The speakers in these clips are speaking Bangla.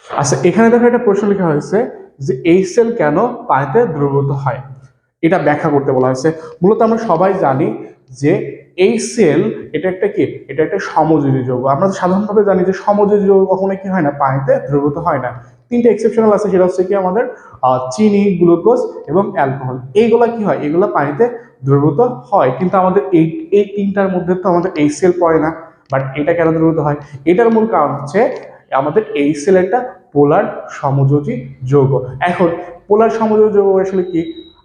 আচ্ছা, এখানে দেখো একটা প্রশ্ন লেখা হয়েছে যে HCl কেন পানিতে দ্রবীভূত হয়, এটা ব্যাখ্যা করতে বলা হয়েছে। মূলত আমরা সবাই জানি যে HCl এটা একটা কি, এটা একটা সমযোজী যৌগ। আমরা সাধারণভাবে জানি যে সমযোজী যৌগ কখনো কি হয় না, পানিতে দ্রবীভূত হয় না। তিনটা এক্সেপশনাল আছে, সেটা হচ্ছে কি আমাদের চিনি, গ্লুকোজ এবং অ্যালকোহল। এইগুলা কি হয়, এগুলা পানিতে দ্রবীভূত হয়, কিন্তু আমাদের এই এই তিনটার মধ্যে তো আমাদের HCl পড়ে না। বাট এটা কেন দ্রবীভূত হয়, এটার মূল কারণ হচ্ছে আমাদের HCl একটা পোলার সমযোজী যৌগ। এখন পোলার সমযোজী যৌগ আসলে কি,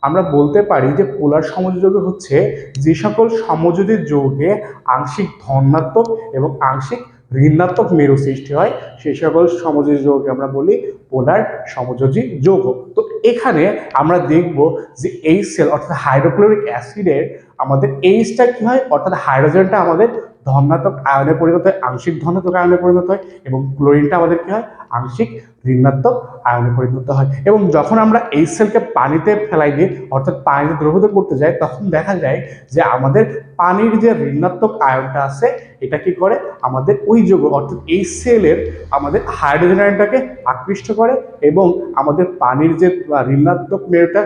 আমরা বলতে পারি যে পোলার সমযোজী যৌগ হচ্ছে যে সকল সমযোজী যৌগে আংশিক ধনাত্মক এবং আংশিক ঋণাত্মক মেরু সৃষ্টি হয়, সেই সকল সমযোজী যৌগকে আমরা বলি পোলার সমযোজী যৌগ। তো এখানে আমরা দেখব যে HCl অর্থাৎ হাইড্রোক্লোরিক অ্যাসিডের আমাদের এইচটা কি হয়, অর্থাৎ হাইড্রোজেনটা আমাদের ধনাত্মক আয়নে পরিণত হয়, আংশিক ধনাত্মক আয়নে পরিণত হয়, এবং ক্লোরিনটা আমাদের কি হয়, আংশিক ঋণাত্মক আয়নে পরিণত হয়। এবং যখন আমরা HClকে পানিতে ফেলাই দিই, অর্থাৎ পানিতে দ্রবীভূত করতে যাই, তখন দেখা যায় যে আমাদের পানির যে ঋণাত্মক আয়নটা আছে, এটা কি করে, আমাদের ওই যৌগ অর্থাৎ HCl এর আমাদের হাইড্রোজেন আয়নটাকে আকৃষ্ট করে, এবং আমাদের পানির যে ঋণাত্মক মেরুটা,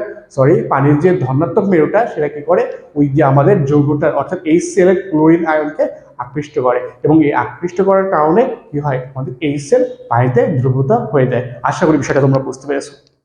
পানির যে ধনাত্মক মেরুটা, সেটা কি করে, ওই যে আমাদের যৌগটা অর্থাৎ HCl এর ক্লোরিন আয়নকে আকৃষ্ট করে, এবং এই আকৃষ্ট করার কারণে কি হয়, আমাদের HCl পানিতে দ্রবীভূত হয়ে যায়। আশা করি বিষয়টা তোমরা বুঝতে পেরেছো।